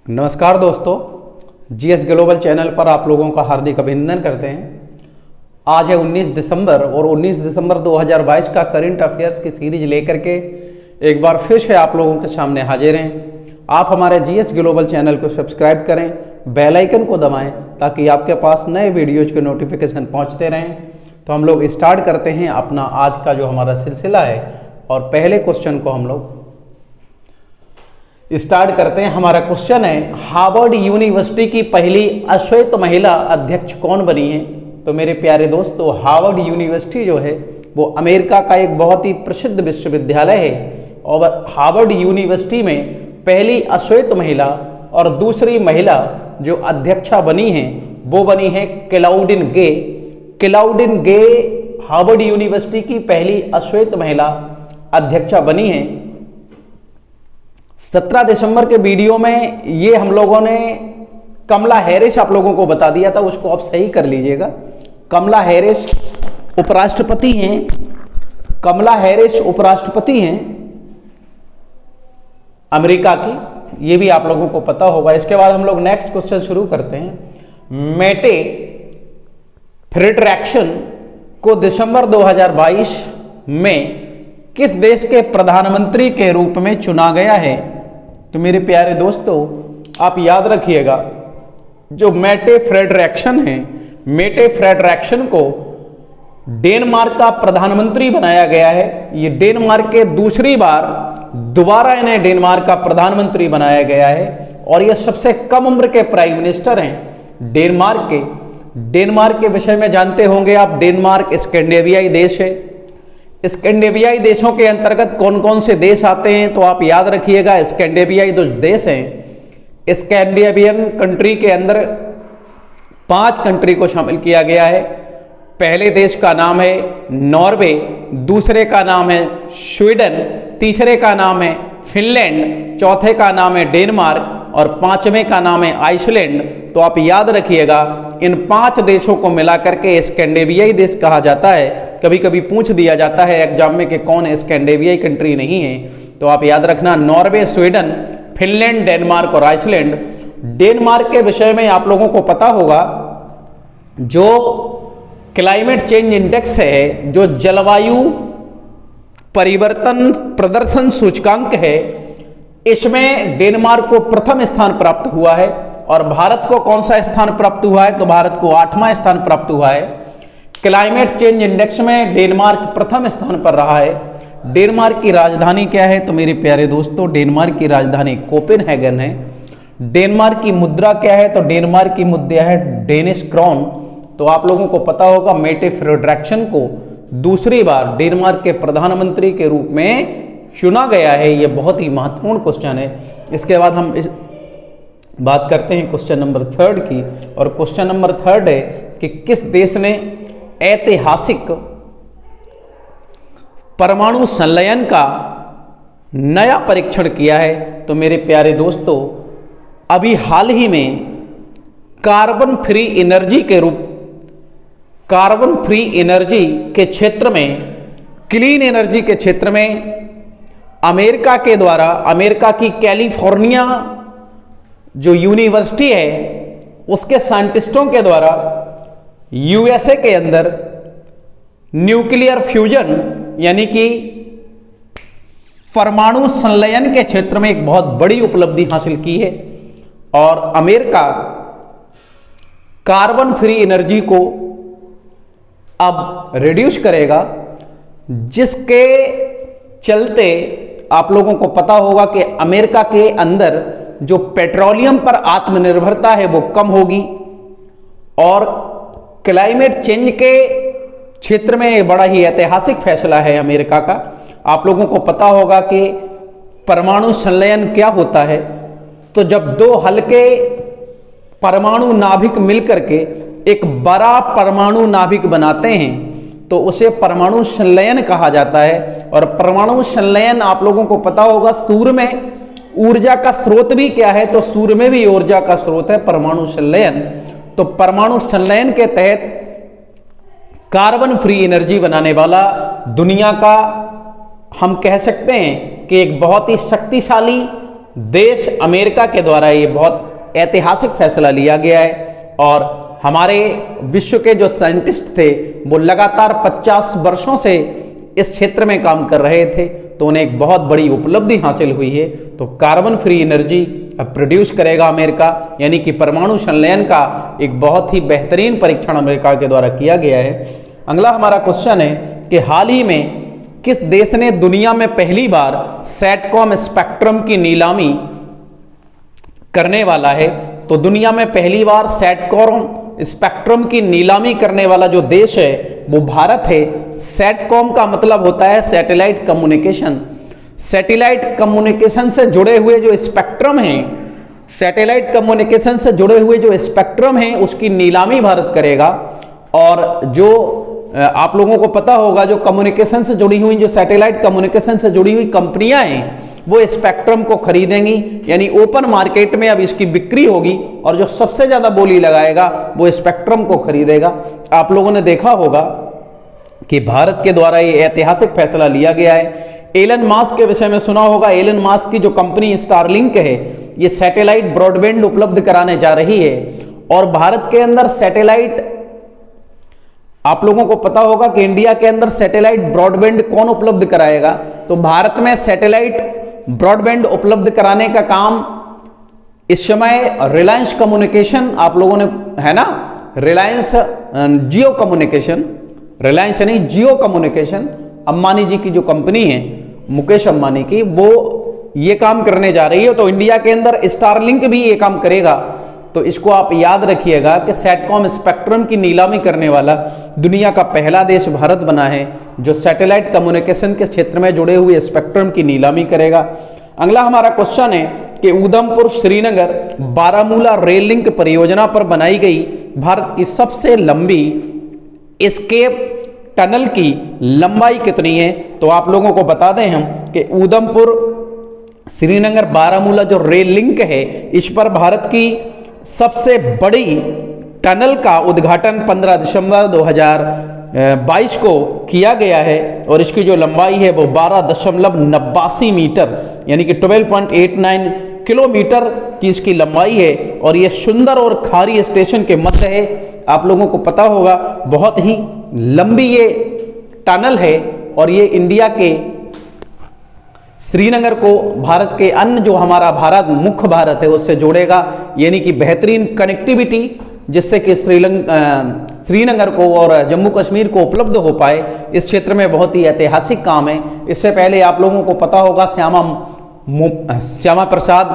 नमस्कार दोस्तों, GS global channel पर आप लोगों का हार्दिक अभिनंदन करते हैं। आज है 19 दिसंबर और 19 दिसंबर 2022 का करंट अफेयर्स की सीरीज लेकर के एक बार फिर से आप लोगों के सामने हाजिर हैं। आप हमारे जीएस ग्लोबल चैनल को सब्सक्राइब करें, बेल आइकन को दबाएं ताकि आपके पास नए वीडियोज के नोटिफिकेशन पहुंचते रहें। तो हम लोग स्टार्ट करते हैं अपना आज का जो हमारा सिलसिला है और पहले क्वेश्चन को हम लोग स्टार्ट करते हैं। हमारा क्वेश्चन है, हार्वर्ड यूनिवर्सिटी की पहली अश्वेत महिला अध्यक्ष कौन बनी है? तो मेरे प्यारे दोस्तों, हार्वर्ड यूनिवर्सिटी जो है वो अमेरिका का एक बहुत ही प्रसिद्ध विश्वविद्यालय है और हार्वर्ड यूनिवर्सिटी में पहली अश्वेत महिला और दूसरी महिला जो अध्यक्षा बनी है वो बनी है क्लाउडिन गे। क्लाउडिन गे हार्वर्ड यूनिवर्सिटी की पहली अश्वेत महिला अध्यक्षा बनी है। 17 दिसंबर के वीडियो में ये हम लोगों ने कमला हैरिस आप लोगों को बता दिया था, उसको आप सही कर लीजिएगा। कमला हैरिस उपराष्ट्रपति हैं, कमला हैरिस उपराष्ट्रपति हैं अमेरिका की, ये भी आप लोगों को पता होगा। इसके बाद हम लोग नेक्स्ट क्वेश्चन शुरू करते हैं। मेटे फ्रेडरिक्सन को दिसंबर 2022 में किस देश के प्रधानमंत्री के रूप में चुना गया है? तो मेरे प्यारे दोस्तों, आप याद रखिएगा, जो मेटे फ्रेडरिक्सन है, मेटे फ्रेडरिक्सन को डेनमार्क का प्रधानमंत्री बनाया गया है। ये डेनमार्क के दूसरी बार दोबारा इन्हें डेनमार्क का प्रधानमंत्री बनाया गया है और ये सबसे कम उम्र के प्राइम मिनिस्टर हैं डेनमार्क के। डेनमार्क के विषय में जानते होंगे आप, डेनमार्क स्कैंडिनेवियाई देश है। स्कैंडिनेवियाई देशों के अंतर्गत कौन कौन से देश आते हैं? तो आप याद रखिएगा, स्कैंडिनेवियाई जो देश हैं, स्कैंडिनेवियन कंट्री के अंदर 5 कंट्री को शामिल किया गया है। पहले देश का नाम है नॉर्वे, दूसरे का नाम है स्वीडन, तीसरे का नाम है फिनलैंड, चौथे का नाम है डेनमार्क और 5वें का नाम है आइसलैंड। तो आप याद रखिएगा, इन 5 देशों को मिलाकर के स्कैंडिनेवियाई देश कहा जाता है। कभी कभी पूछ दिया जाता है एग्जाम में कि कौन स्कैंडिनेवियाई कंट्री नहीं है, तो आप याद रखना नॉर्वे, स्वीडन, फिनलैंड, डेनमार्क और आइसलैंड। डेनमार्क के विषय में आप लोगों को पता होगा, जो क्लाइमेट चेंज इंडेक्स है, जो जलवायु परिवर्तन प्रदर्शन सूचकांक है, इसमें डेनमार्क को प्रथम स्थान प्राप्त हुआ है। और भारत को कौन सा स्थान प्राप्त हुआ है? तो भारत को 8वां स्थान प्राप्त हुआ है। क्लाइमेट चेंज इंडेक्स में डेनमार्क प्रथम स्थान पर रहा है। डेनमार्क की राजधानी क्या है? तो मेरे प्यारे दोस्तों, डेनमार्क की राजधानी कोपेनहेगन है। डेनमार्क की मुद्रा क्या है? तो डेनमार्क की मुद्रा है डेनिश क्राउन। तो आप लोगों को पता होगा, मेटे फ्रेडरिक्सन को दूसरी बार डेनमार्क के प्रधानमंत्री के रूप में चुना गया है। यह बहुत ही महत्वपूर्ण क्वेश्चन है। इसके बाद हम बात करते हैं क्वेश्चन नंबर 3 की, और क्वेश्चन नंबर 3 है कि किस देश ने ऐतिहासिक परमाणु संलयन का नया परीक्षण किया है? तो मेरे प्यारे दोस्तों, अभी हाल ही में कार्बन फ्री एनर्जी के क्षेत्र में, क्लीन एनर्जी के क्षेत्र में अमेरिका के द्वारा, अमेरिका की कैलिफोर्निया जो यूनिवर्सिटी है उसके साइंटिस्टों के द्वारा यूएसए के अंदर न्यूक्लियर फ्यूजन यानी कि परमाणु संलयन के क्षेत्र में एक बहुत बड़ी उपलब्धि हासिल की है। और अमेरिका कार्बन फ्री एनर्जी को अब रिड्यूस करेगा, जिसके चलते आप लोगों को पता होगा कि अमेरिका के अंदर जो पेट्रोलियम पर आत्मनिर्भरता है वो कम होगी। और क्लाइमेट चेंज के क्षेत्र में बड़ा ही ऐतिहासिक फैसला है अमेरिका का। आप लोगों को पता होगा कि परमाणु संलयन क्या होता है। तो जब 2 हल्के परमाणु नाभिक मिलकर के एक बड़ा परमाणु नाभिक बनाते हैं तो उसे परमाणु संलयन कहा जाता है। और परमाणु संलयन आप लोगों को पता होगा, सूर्य में ऊर्जा का स्रोत भी क्या है? तो सूर्य में भी ऊर्जा का स्रोत है परमाणु संलयन। तो परमाणु संलयन के तहत कार्बन फ्री एनर्जी बनाने वाला दुनिया का हम कह सकते हैं कि एक बहुत ही शक्तिशाली देश अमेरिका के द्वारा ये बहुत ऐतिहासिक फैसला लिया गया है और हमारे विश्व के जो साइंटिस्ट थे वो लगातार 50 वर्षों से इस क्षेत्र में काम कर रहे थे, तो उन्हें एक बहुत बड़ी उपलब्धि हासिल हुई है। तो कार्बन फ्री एनर्जी अब प्रोड्यूस करेगा अमेरिका, यानी कि परमाणु संलयन का एक बहुत ही बेहतरीन परीक्षण अमेरिका के द्वारा किया गया है। अगला हमारा क्वेश्चन है कि हाल ही में किस देश ने दुनिया में पहली बार सैटकॉम स्पेक्ट्रम की नीलामी करने वाला है? तो दुनिया में पहली बार सैटकॉम स्पेक्ट्रम की नीलामी करने वाला जो देश है वो भारत है। सैटकॉम का मतलब होता है सैटेलाइट कम्युनिकेशन। सैटेलाइट कम्युनिकेशन से जुड़े हुए जो स्पेक्ट्रम हैं, सैटेलाइट कम्युनिकेशन से जुड़े हुए जो स्पेक्ट्रम हैं उसकी नीलामी भारत करेगा। और जो आप लोगों को पता होगा जो कम्युनिकेशन से जुड़ी हुई, जो सैटेलाइट कम्युनिकेशन से जुड़ी हुई कंपनियां हैं वो स्पेक्ट्रम को खरीदेंगी, यानी ओपन मार्केट में अब इसकी बिक्री होगी और जो सबसे ज्यादा बोली लगाएगा वो स्पेक्ट्रम को खरीदेगा। आप लोगों ने देखा होगा कि भारत के द्वारा ये ऐतिहासिक फैसला लिया गया है। एलन मास्क के विषय में सुना होगा। एलन मास्क की जो कंपनी स्टारलिंक है ये सैटेलाइट ब्रॉडबैंड उपलब्ध कराने जा रही है और भारत के अंदर सैटेलाइट, आप लोगों को पता होगा कि इंडिया के अंदर सैटेलाइट ब्रॉडबैंड कौन उपलब्ध कराएगा? तो भारत में सैटेलाइट ब्रॉडबैंड उपलब्ध कराने का काम इस समय रिलायंस कम्युनिकेशन, आप लोगों ने, है ना, रिलायंस जियो कम्युनिकेशन, रिलायंस नहीं जियो कम्युनिकेशन, अंबानी जी की जो कंपनी है, मुकेश अंबानी की, वो ये काम करने जा रही है। तो इंडिया के अंदर स्टारलिंक भी ये काम करेगा। तो इसको आप याद रखिएगा कि सैटकॉम स्पेक्ट्रम की नीलामी करने वाला दुनिया का पहला देश भारत बना है जो सैटेलाइट कम्युनिकेशन के क्षेत्र में जुड़े हुए स्पेक्ट्रम की नीलामी करेगा। अगला हमारा क्वेश्चन है कि उधमपुर श्रीनगर बारामूला रेल लिंक परियोजना पर बनाई गई भारत की सबसे लंबी एस्केप टनल की लंबाई कितनी है? तो आप लोगों को बता दें हम कि उधमपुर श्रीनगर बारामूला जो रेल लिंक है इस पर भारत की सबसे बड़ी टनल का उद्घाटन 15 दिसंबर 2022 को किया गया है और इसकी जो लंबाई है वो 12.89 मीटर यानी कि 12.89 किलोमीटर की इसकी लंबाई है और ये सुंदर और खारी स्टेशन के मध्य है। आप लोगों को पता होगा बहुत ही लंबी ये टनल है और ये इंडिया के श्रीनगर को भारत के अन्य जो हमारा भारत मुख्य भारत है उससे जोड़ेगा, यानी कि बेहतरीन कनेक्टिविटी जिससे कि श्रीनगर को और जम्मू कश्मीर को उपलब्ध हो पाए। इस क्षेत्र में बहुत ही ऐतिहासिक काम है। इससे पहले आप लोगों को पता होगा श्यामा प्रसाद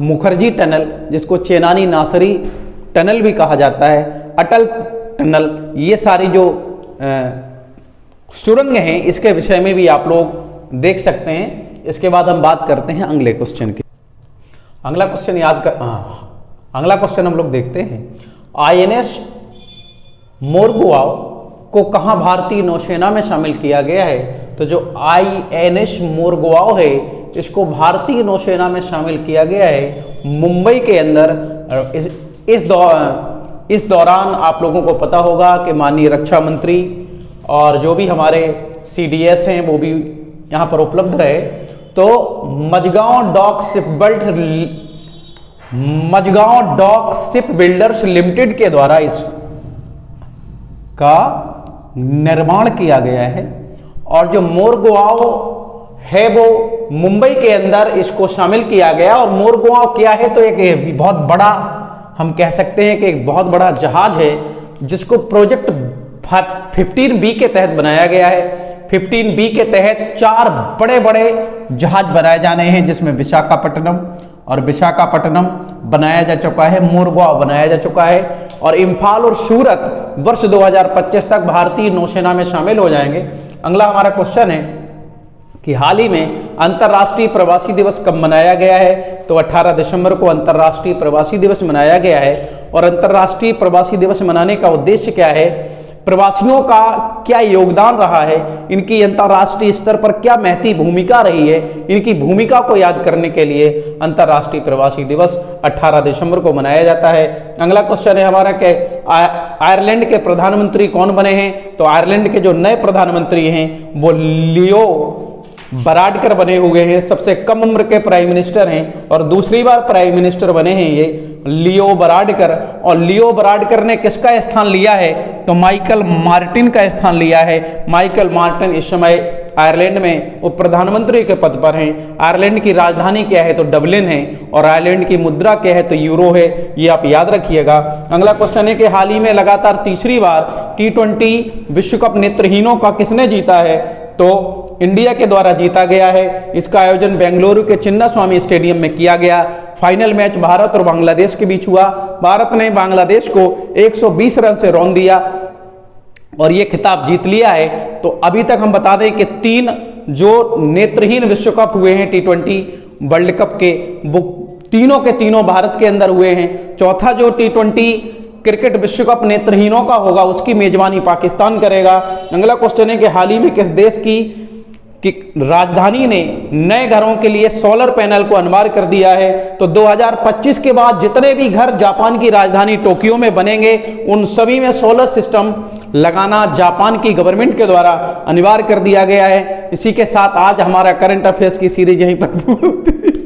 मुखर्जी टनल, जिसको चेनानी नासरी टनल भी कहा जाता है, अटल टनल, ये सारी जो सुरंग हैं इसके विषय में भी आप लोग देख सकते हैं। इसके बाद हम बात करते हैं अगले क्वेश्चन की। अगला क्वेश्चन अगला क्वेश्चन हम लोग देखते हैं। आईएनएस मोरगुआव को कहां भारतीय नौसेना में शामिल किया गया है? तो जो आईएनएस मोरगुआव है इसको भारतीय नौसेना में शामिल किया गया है मुंबई के अंदर। इस दौरान आप लोगों को पता होगा कि माननीय रक्षा मंत्री और जो भी हमारे सीडीएस हैं वो भी यहाँ पर उपलब्ध रहे। तो Mazagon dock ship builders limited के द्वारा इसका निर्माण किया गया है और जो मोरगुआव है वो मुंबई के अंदर इसको शामिल किया गया। और मोरगुआव क्या है? तो एक बहुत बड़ा, हम कह सकते हैं कि एक बहुत बड़ा जहाज है जिसको प्रोजेक्ट 15B के तहत बनाया गया है। 15B के तहत 4 बड़े बड़े जहाज बनाए जाने हैं जिसमें विशाखापट्टनम बनाया जा चुका है, मोरगुआव बनाया जा चुका है और इम्फाल और सूरत वर्ष 2025 तक भारतीय नौसेना में शामिल हो जाएंगे। अगला हमारा क्वेश्चन है कि हाल ही में अंतर्राष्ट्रीय प्रवासी दिवस कब मनाया गया है? तो 18 दिसंबर को अंतर्राष्ट्रीय प्रवासी दिवस मनाया गया है। और अंतर्राष्ट्रीय प्रवासी दिवस मनाने का उद्देश्य क्या है? प्रवासियों का क्या योगदान रहा है, इनकी अंतर्राष्ट्रीय स्तर पर क्या महती भूमिका रही है, इनकी भूमिका को याद करने के लिए अंतर्राष्ट्रीय प्रवासी दिवस 18 दिसंबर को मनाया जाता है। अगला क्वेश्चन है हमारा कि आयरलैंड के प्रधानमंत्री कौन बने हैं? तो आयरलैंड के जो नए प्रधानमंत्री हैं वो बराडकर बने हुए हैं, सबसे कम उम्र के प्राइम मिनिस्टर हैं और दूसरी बार प्राइम मिनिस्टर बने हैं ये लियो बराडकर। और लियो बराडकर ने किसका स्थान लिया है? तो माइकल मार्टिन का स्थान लिया है। माइकल मार्टिन इस समय आयरलैंड में उप प्रधानमंत्री के पद पर हैं। आयरलैंड की राजधानी क्या है? तो डबलिन है। और आयरलैंड की मुद्रा क्या है? तो यूरो है। ये आप याद रखिएगा। अगला क्वेश्चन है कि हाल ही में लगातार तीसरी बार T20 विश्व कप नेत्रहीनों का किसने जीता है? तो इंडिया के द्वारा जीता गया है। इसका आयोजन बेंगलुरु के चिन्नास्वामी स्टेडियम में किया गया। फाइनल मैच भारत और बांग्लादेश के बीच हुआ। भारत ने बांग्लादेश को 120 रन से रौंद दिया और ये खिताब जीत लिया है। तो अभी तक हम बता दें कि 3 जो नेत्रहीन विश्व कप हुए हैं T20 वर्ल्ड कप के, वो तीनों के तीनों भारत के अंदर हुए हैं। चौथा जो T20 क्रिकेट विश्व कप नेत्रहीनों का होगा उसकी मेजबानी पाकिस्तान करेगा। अगला क्वेश्चन है कि हाल ही में किस देश की राजधानी ने नए घरों के लिए सोलर पैनल को अनिवार्य कर दिया है? तो 2025 के बाद जितने भी घर जापान की राजधानी टोक्यो में बनेंगे उन सभी में सोलर सिस्टम लगाना जापान की गवर्नमेंट के द्वारा अनिवार्य कर दिया गया है। इसी के साथ आज हमारा करंट अफेयर्स की सीरीज यहीं पर पूरी होती है।